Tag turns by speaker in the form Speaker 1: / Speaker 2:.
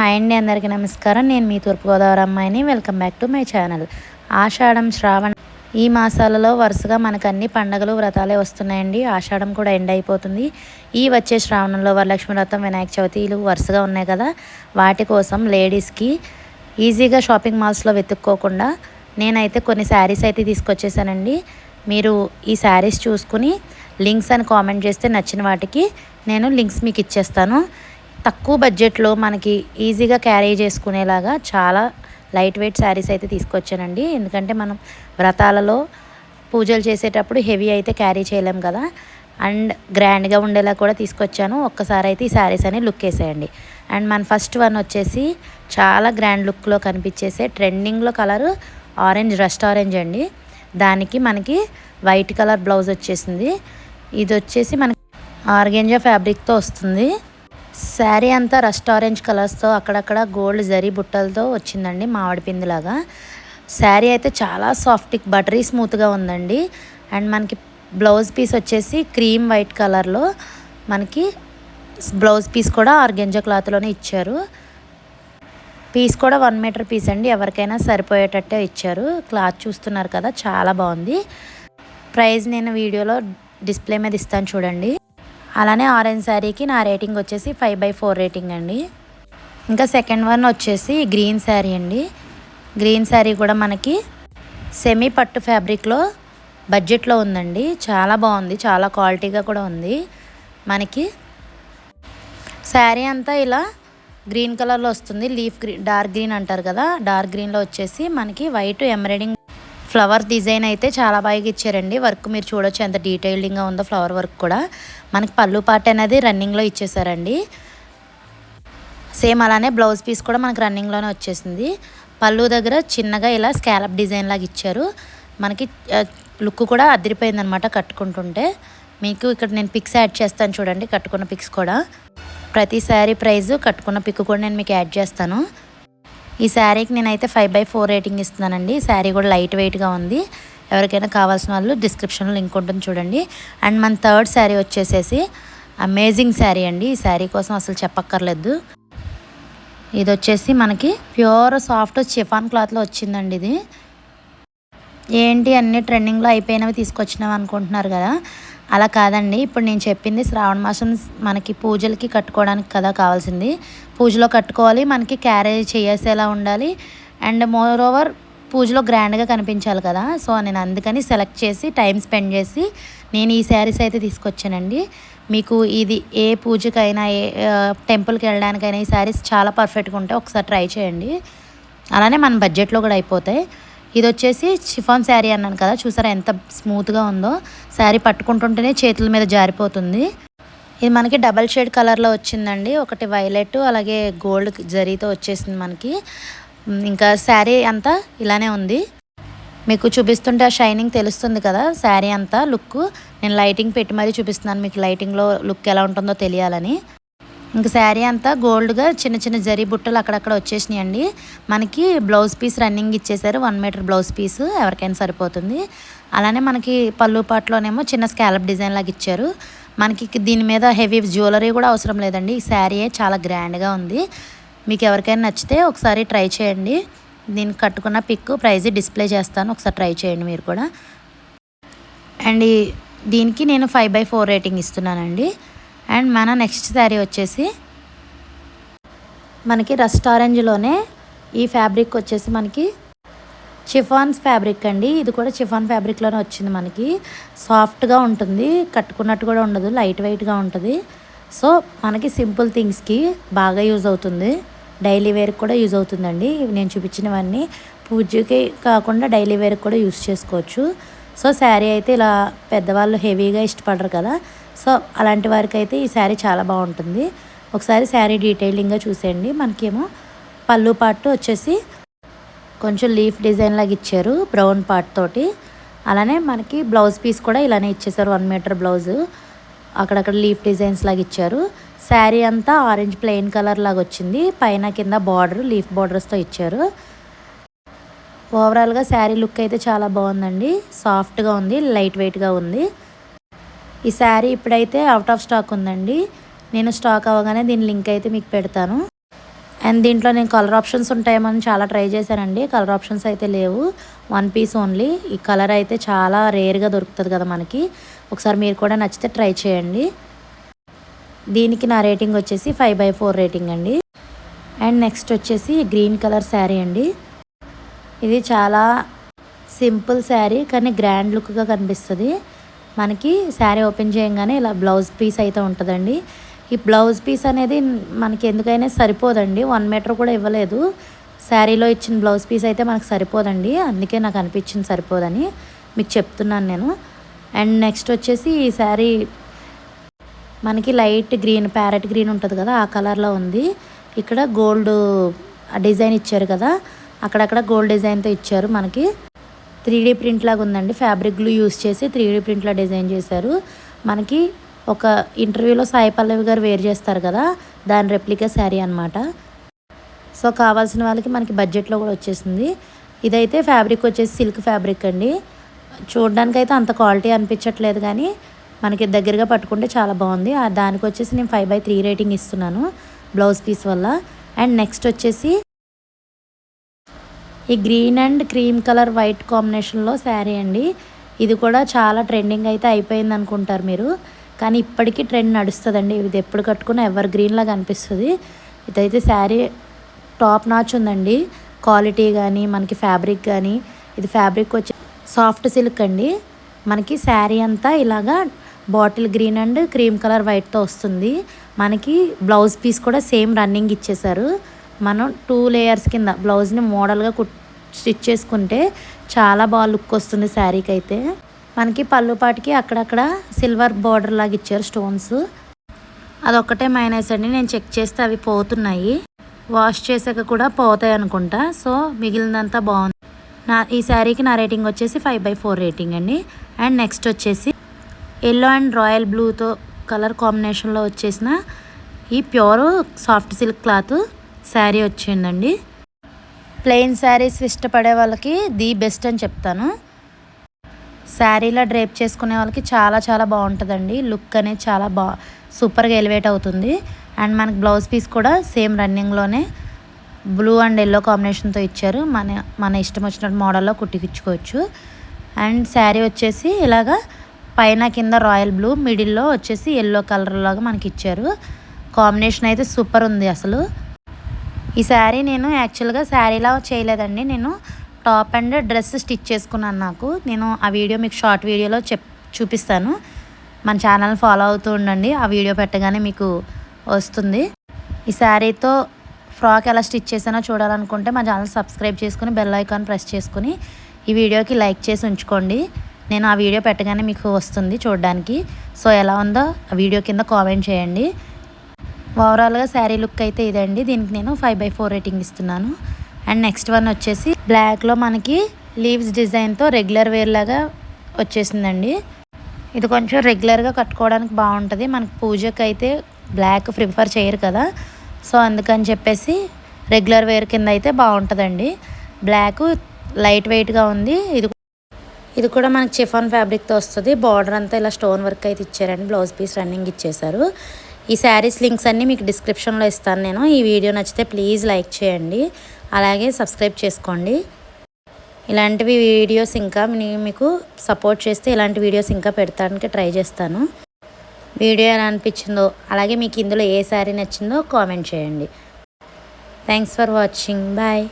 Speaker 1: Hi అండి, అందరికీ నమస్కారం. నేను మీ తూర్పుగోదావరి అమ్మాయిని. Welcome back to my channel. ఆషాఢం, శ్రావణ ఈ మాసాలలో వరుసగా మనకు అన్ని పండగలు వ్రతాలే వస్తున్నాయండి. ఆషాఢం కూడా ఎండ్ అయిపోతుంది. ఈ వచ్చే శ్రావణంలో వరలక్ష్మి వ్రతం, వినాయక చవితిలు వరుసగా ఉన్నాయి కదా. వాటి కోసం లేడీస్కి ఈజీగా షాపింగ్ మాల్స్లో వెతుక్కోకుండా నేనైతే కొన్ని శారీస్ అయితే తీసుకొచ్చేసానండి. మీరు ఈ శారీస్ చూసుకుని లింక్స్ అని కామెంట్ చేస్తే నచ్చిన వాటికి నేను లింక్స్ మీకు ఇచ్చేస్తాను. తక్కువ బడ్జెట్లో మనకి ఈజీగా క్యారీ చేసుకునేలాగా చాలా లైట్ వెయిట్ శారీస్ అయితే తీసుకొచ్చానండి. ఎందుకంటే మనం వ్రతాలలో పూజలు చేసేటప్పుడు హెవీ అయితే క్యారీ చేయలేం కదా. అండ్ గ్రాండ్గా ఉండేలా కూడా తీసుకొచ్చాను. ఒక్కసారి అయితే ఈ శారీస్ అని లుక్ వేసేయండి. అండ్ మన ఫస్ట్ వన్ వచ్చేసి చాలా గ్రాండ్ లుక్లో కనిపించేసే ట్రెండింగ్లో కలరు ఆరెంజ్, రస్ట్ ఆరెంజ్ అండి. దానికి మనకి వైట్ కలర్ బ్లౌజ్ వచ్చేసింది. ఇది వచ్చేసి మనకి ఆర్గెంజా ఫ్యాబ్రిక్తో వస్తుంది. శారీ అంతా రస్ట్ ఆరెంజ్ కలర్స్తో అక్కడక్కడ గోల్డ్ జరీ బుట్టలతో వచ్చిందండి, మామిడి పిందిలాగా. శారీ అయితే చాలా సాఫ్ట్, బటరీ స్మూత్గా ఉందండి. అండ్ మనకి బ్లౌజ్ పీస్ వచ్చేసి క్రీమ్ వైట్ కలర్లో మనకి బ్లౌజ్ పీస్ కూడా ఆర్గెంజా క్లాత్లోనే ఇచ్చారు. పీస్ కూడా 1 మీటర్ పీస్ అండి, ఎవరికైనా సరిపోయేటట్టే ఇచ్చారు. క్లాత్ చూస్తున్నారు కదా, చాలా బాగుంది. ప్రైస్ నేను వీడియోలో డిస్ప్లే మీద ఇస్తాను చూడండి. అలానే ఆరెంజ్ శారీకి నా రేటింగ్ వచ్చేసి 5/4 రేటింగ్ అండి. ఇంకా సెకండ్ వన్ వచ్చేసి గ్రీన్ శారీ అండి. గ్రీన్ శారీ కూడా మనకి సెమీ పట్టు ఫ్యాబ్రిక్లో బడ్జెట్లో ఉందండి. చాలా బాగుంది, చాలా క్వాలిటీగా కూడా ఉంది. మనకి శారీ అంతా ఇలా గ్రీన్ కలర్లో వస్తుంది. లీఫ్ గ్రీన్, డార్క్ గ్రీన్ అంటారు కదా, డార్క్ గ్రీన్లో వచ్చేసి మనకి వైట్ ఎంబ్రాయిడింగ్ ఫ్లవర్ డిజైన్ అయితే చాలా బాగా ఇచ్చారండి. వర్క్ మీరు చూడొచ్చు ఎంత డీటెయిల్డ్గా ఉందో. ఫ్లవర్ వర్క్ కూడా మనకి పళ్ళు పాట అనేది రన్నింగ్లో ఇచ్చేసారండి. సేమ్ అలానే బ్లౌజ్ పీస్ కూడా మనకి రన్నింగ్లోనే వచ్చేసింది. పళ్ళు దగ్గర చిన్నగా ఇలా స్కాలప్ డిజైన్ లాగా ఇచ్చారు. మనకి లుక్ కూడా అదిరిపోయిందనమాట కట్టుకుంటుంటే. మీకు ఇక్కడ నేను పిక్స్ యాడ్ చేస్తాను చూడండి, కట్టుకున్న పిక్స్ కూడా. ప్రతి శారీ ప్రైజు, కట్టుకున్న పిక్ కూడా నేను మీకు యాడ్ చేస్తాను. ఈ శారీకి నేనైతే 5/4 రేటింగ్ ఇస్తున్నానండి. శారీ కూడా లైట్ వెయిట్గా ఉంది. ఎవరికైనా కావాల్సిన వాళ్ళు డిస్క్రిప్షన్లో లింక్ ఉంటుంది చూడండి. అండ్ మన థర్డ్ శారీ వచ్చేసేసి అమేజింగ్ శారీ అండి. ఈ శారీ కోసం అసలు చెప్పక్కర్లేదు. ఇది వచ్చేసి మనకి ప్యూర్ సాఫ్ట్ చిఫాన్ క్లాత్లో వచ్చిందండి. ఇది ఏంటి అన్ని ట్రెండింగ్లో అయిపోయినవి తీసుకొచ్చినవి అనుకుంటున్నారు కదా, అలా కాదండి. ఇప్పుడు నేను చెప్పింది శ్రావణ మాసం మనకి పూజలకి కట్టుకోవడానికి కదా కావాల్సింది. పూజలో కట్టుకోవాలి, మనకి క్యారేజ్ చేసేలా ఉండాలి. అండ్ మోర్ ఓవర్ పూజలో గ్రాండ్గా కనిపించాలి కదా. సో నేను అందుకని సెలెక్ట్ చేసి టైం స్పెండ్ చేసి నేను ఈ శారీస్ అయితే తీసుకొచ్చానండి. మీకు ఇది ఏ పూజకైనా, ఏ టెంపుల్కి వెళ్ళడానికైనా ఈ శారీస్ చాలా పర్ఫెక్ట్గా ఉంటాయి. ఒకసారి ట్రై చేయండి. అలానే మన బడ్జెట్లో కూడా అయిపోతాయి. ఇది వచ్చేసి షిఫాన్ శారీ అన్నాను కదా, చూసారా ఎంత స్మూత్గా ఉందో. శారీ పట్టుకుంటుంటేనే చేతుల మీద జారిపోతుంది. ఇది మనకి డబల్ షేడ్ కలర్లో వచ్చిందండి. ఒకటి వైలెట్, అలాగే గోల్డ్ జరీతో వచ్చేసింది మనకి. ఇంకా శారీ అంతా ఇలానే ఉంది. మీకు చూపిస్తుంటే ఆ షైనింగ్ తెలుస్తుంది కదా శారీ అంతా లుక్. నేను లైటింగ్ పెట్టి మరీ చూపిస్తున్నాను మీకు, లైటింగ్లో లుక్ ఎలా ఉంటుందో తెలియాలని. ఇంకా శారీ అంతా గోల్డ్గా చిన్న చిన్న జరీ బుట్టలు అక్కడక్కడ వచ్చేసినాయండి. మనకి బ్లౌజ్ పీస్ రన్నింగ్ ఇచ్చేసారు. 1 మీటర్ బ్లౌజ్ పీస్, ఎవరికైనా సరిపోతుంది. అలానే మనకి పళ్ళు పాటలోనేమో చిన్న స్కాలప్ డిజైన్ లాగా ఇచ్చారు. మనకి దీని మీద హెవీ జ్యువెలరీ కూడా అవసరం లేదండి. ఈ శారీ చాలా గ్రాండ్గా ఉంది. మీకు ఎవరికైనా నచ్చితే ఒకసారి ట్రై చేయండి. దీనికి కట్టుకున్న పిక్, ప్రైజ్ డిస్ప్లే చేస్తాను, ఒకసారి ట్రై చేయండి మీరు కూడా. అండ్ దీనికి నేను 5/4 రేటింగ్ ఇస్తున్నానండి. అండ్ మన నెక్స్ట్ శారీ వచ్చేసి మనకి రస్ట్ ఆరెంజ్లోనే ఈ ఫ్యాబ్రిక్ వచ్చేసి మనకి చిఫాన్స్ ఫ్యాబ్రిక్ అండి. ఇది కూడా చిఫాన్ ఫ్యాబ్రిక్లోనే వచ్చింది. మనకి సాఫ్ట్గా ఉంటుంది, కట్టుకున్నట్టు కూడా ఉండదు, లైట్ వెయిట్గా ఉంటుంది. సో మనకి సింపుల్ థింగ్స్కి బాగా యూజ్ అవుతుంది. డైలీ వేర్కి కూడా యూజ్ అవుతుందండి. నేను చూపించినవన్నీ పూజకి కాకుండా డైలీ వేర్కి కూడా యూజ్ చేసుకోవచ్చు. సో శారీ అయితే ఇలా పెద్దవాళ్ళు హెవీగా ఇష్టపడరు కదా, సో అలాంటి వారికి అయితే ఈ శారీ చాలా బాగుంటుంది. ఒకసారి శారీ డీటెయిలింగ్గా చూసేయండి. మనకేమో పళ్ళు పార్ట్ వచ్చేసి కొంచెం లీఫ్ డిజైన్ లాగా ఇచ్చారు, బ్రౌన్ పార్ట్ తోటి. అలానే మనకి బ్లౌజ్ పీస్ కూడా ఇలానే ఇచ్చేసారు, 1 మీటర్ బ్లౌజు. అక్కడక్కడ లీఫ్ డిజైన్స్ లాగా ఇచ్చారు. శారీ అంతా ఆరెంజ్ ప్లెయిన్ కలర్ లాగా వచ్చింది. పైన కింద బార్డర్ లీఫ్ బార్డర్స్తో ఇచ్చారు. ఓవరాల్గా శారీ లుక్ అయితే చాలా బాగుందండి. సాఫ్ట్గా ఉంది, లైట్ వెయిట్గా ఉంది. ఈ శారీ ఇప్పుడైతే అవుట్ ఆఫ్ స్టాక్ ఉందండి. నేను స్టాక్ అవ్వగానే దీని లింక్ అయితే మీకు పెడతాను. అండ్ దీంట్లో నేను కలర్ ఆప్షన్స్ ఉంటాయేమో అని చాలా ట్రై చేశానండి. కలర్ ఆప్షన్స్ అయితే లేవు, 1 పీస్ ఓన్లీ. ఈ కలర్ అయితే చాలా రేర్గా దొరుకుతుంది కదా మనకి. ఒకసారి మీరు కూడా నచ్చితే ట్రై చేయండి. దీనికి నా రేటింగ్ వచ్చేసి 5/4 రేటింగ్ అండి. అండ్ నెక్స్ట్ వచ్చేసి గ్రీన్ కలర్ శారీ అండి. ఇది చాలా సింపుల్ శారీ కానీ గ్రాండ్ లుక్గా కనిపిస్తుంది మనకి. శారీ ఓపెన్ చేయగానే ఇలా బ్లౌజ్ పీస్ అయితే ఉంటుందండి. ఈ బ్లౌజ్ పీస్ అనేది మనకి ఎందుకైనా సరిపోదండి, 1 మీటర్ కూడా ఇవ్వలేదు. శారీలో ఇచ్చిన బ్లౌజ్ పీస్ అయితే మనకు సరిపోదండి, అందుకే నాకు అనిపించింది సరిపోదని మీకు చెప్తున్నాను నేను. అండ్ నెక్స్ట్ వచ్చేసి ఈ శారీ మనకి లైట్ గ్రీన్, ప్యారెట్ గ్రీన్ ఉంటుంది కదా, ఆ కలర్లో ఉంది. ఇక్కడ గోల్డ్ డిజైన్ ఇచ్చారు కదా, అక్కడక్కడ గోల్డ్ డిజైన్తో ఇచ్చారు మనకి. 3D ప్రింట్ లాగా ఉందండి, ఫ్యాబ్రిక్ గ్లూ యూస్ చేసి 3D ప్రింట్లో డిజైన్ చేశారు మనకి. ఒక ఇంటర్వ్యూలో సాయి పల్లవి గారు వేర్ చేస్తారు కదా, దాని రెప్లికా శారీ అనమాట. సో కావాల్సిన వాళ్ళకి మనకి బడ్జెట్లో కూడా వచ్చేసింది. ఇదైతే ఫ్యాబ్రిక్ వచ్చేసి సిల్క్ ఫ్యాబ్రిక్ అండి. చూడడానికి అయితే అంత క్వాలిటీ అనిపించట్లేదు కానీ మనకి దగ్గరగా పట్టుకుంటే చాలా బాగుంది. దానికి వచ్చేసి నేను 5/3 రేటింగ్ ఇస్తున్నాను బ్లౌజ్ పీస్ వల్ల. అండ్ నెక్స్ట్ వచ్చేసి ఈ green and cream colour white కాంబినేషన్లో శారీ అండి. ఇది కూడా చాలా ట్రెండింగ్ అయితే అయిపోయింది అనుకుంటారు మీరు, కానీ ఇప్పటికీ ట్రెండ్ నడుస్తుందండి. ఇది ఎప్పుడు కట్టుకున్నా ఎవర్ గ్రీన్ లాగా అనిపిస్తుంది. ఇదైతే శారీ టాప్ నాచ్ ఉందండి, క్వాలిటీ కానీ మనకి ఫ్యాబ్రిక్ కానీ. ఇది ఫ్యాబ్రిక్ వచ్చి సాఫ్ట్ సిల్క్ అండి. మనకి శారీ అంతా ఇలాగా bottle green and cream colour వైట్తో వస్తుంది మనకి. బ్లౌజ్ పీస్ కూడా సేమ్ రన్నింగ్ ఇచ్చేసారు. మనం 2 లేయర్స్ కింద బ్లౌజ్ని మోడల్గా స్టిచ్ చేసుకుంటే చాలా బాగా లుక్ వస్తుంది శారీకి అయితే. మనకి పళ్ళుపాటికి అక్కడక్కడ సిల్వర్ బార్డర్ లాగా ఇచ్చారు స్టోన్స్. అదొక్కటే మైనస్ అండి, నేను చెక్ చేస్తే అవి పోతున్నాయి, వాష్ చేసాక కూడా పోతాయి అనుకుంటా. సో మిగిలినంతా బాగుంది. ఈ శారీకి నా రేటింగ్ వచ్చేసి 5/4 రేటింగ్ అండి. అండ్ నెక్స్ట్ వచ్చేసి ఎల్లో అండ్ రాయల్ బ్లూతో కలర్ కాంబినేషన్లో వచ్చేసిన ఈ pure soft silk cloth sari వచ్చిందండి. ప్లెయిన్ శారీస్ ఇష్టపడే వాళ్ళకి ది బెస్ట్ అని చెప్తాను. శారీలో డ్రేప్ చేసుకునే వాళ్ళకి చాలా చాలా బాగుంటుందండి. లుక్ అనేది చాలా సూపర్గా ఎలివేట్ అవుతుంది. అండ్ మనకి బ్లౌజ్ పీస్ కూడా సేమ్ రన్నింగ్లోనే బ్లూ అండ్ ఎల్లో కాంబినేషన్తో ఇచ్చారు. మన ఇష్టం వచ్చినట్టు మోడల్లో కుట్టించుకోవచ్చు. అండ్ శారీ వచ్చేసి ఇలాగా పైన కింద రాయల్ బ్లూ, మిడిల్లో వచ్చేసి ఎల్లో కలర్ లాగా మనకి ఇచ్చారు. కాంబినేషన్ అయితే సూపర్ ఉంది అసలు. ఈ శారీ నేను యాక్చువల్గా శారీలా చేయలేదండి, నేను టాప్ అండ్ డ్రెస్ స్టిచ్ చేసుకున్నాను. నేను ఆ వీడియో మీకు షార్ట్ వీడియోలో చూపిస్తాను. మన ఛానల్ ఫాలో అవుతూ ఉండండి, ఆ వీడియో పెట్టగానే మీకు వస్తుంది. ఈ శారీతో ఫ్రాక్ ఎలా స్టిచ్ చేసానో చూడాలనుకుంటే మా ఛానల్ సబ్స్క్రైబ్ చేసుకుని బెల్ ఐకాన్ ప్రెస్ చేసుకుని ఈ వీడియోకి లైక్ చేసి ఉంచుకోండి. నేను ఆ వీడియో పెట్టగానే మీకు వస్తుంది చూడడానికి. సో ఎలా ఉందో ఆ వీడియో కింద కామెంట్ చేయండి. ఓవరాల్గా శారీ లుక్ అయితే ఇదండి. దీనికి నేను 5/4 రేటింగ్ ఇస్తున్నాను. అండ్ నెక్స్ట్ వన్ వచ్చేసి బ్లాక్లో మనకి లీవ్స్ డిజైన్తో రెగ్యులర్ వేర్ లాగా వచ్చేసిందండి. ఇది కొంచెం రెగ్యులర్గా కట్టుకోవడానికి బాగుంటుంది. మనకి పూజకి అయితే బ్లాక్ ప్రిఫర్ చేయరు కదా, సో అందుకని చెప్పేసి రెగ్యులర్ వేర్ కింద అయితే బాగుంటుందండి. బ్లాక్ లైట్ వెయిట్గా ఉంది. ఇది కూడా మనకి చిఫాన్ ఫ్యాబ్రిక్తో వస్తుంది. బార్డర్ అంతా ఇలా స్టోన్ వర్క్ అయితే ఇచ్చారండి, బ్లౌజ్ పీస్ రన్నింగ్ ఇచ్చేసారు. ఈ శారీస్ లింక్స్ అన్నీ మీకు డిస్క్రిప్షన్లో ఇస్తాను నేను. ఈ వీడియో నచ్చితే ప్లీజ్ లైక్ చేయండి, అలాగే సబ్స్క్రైబ్ చేసుకోండి. ఇలాంటివి వీడియోస్ ఇంకా మీకు సపోర్ట్ చేస్తే ఇలాంటి వీడియోస్ ఇంకా పెడతానికి ట్రై చేస్తాను. వీడియో ఎలా అనిపించిందో, అలాగే మీకు ఇందులో ఏ శారీ నచ్చిందో కామెంట్ చేయండి. Thanks for watching. బాయ్.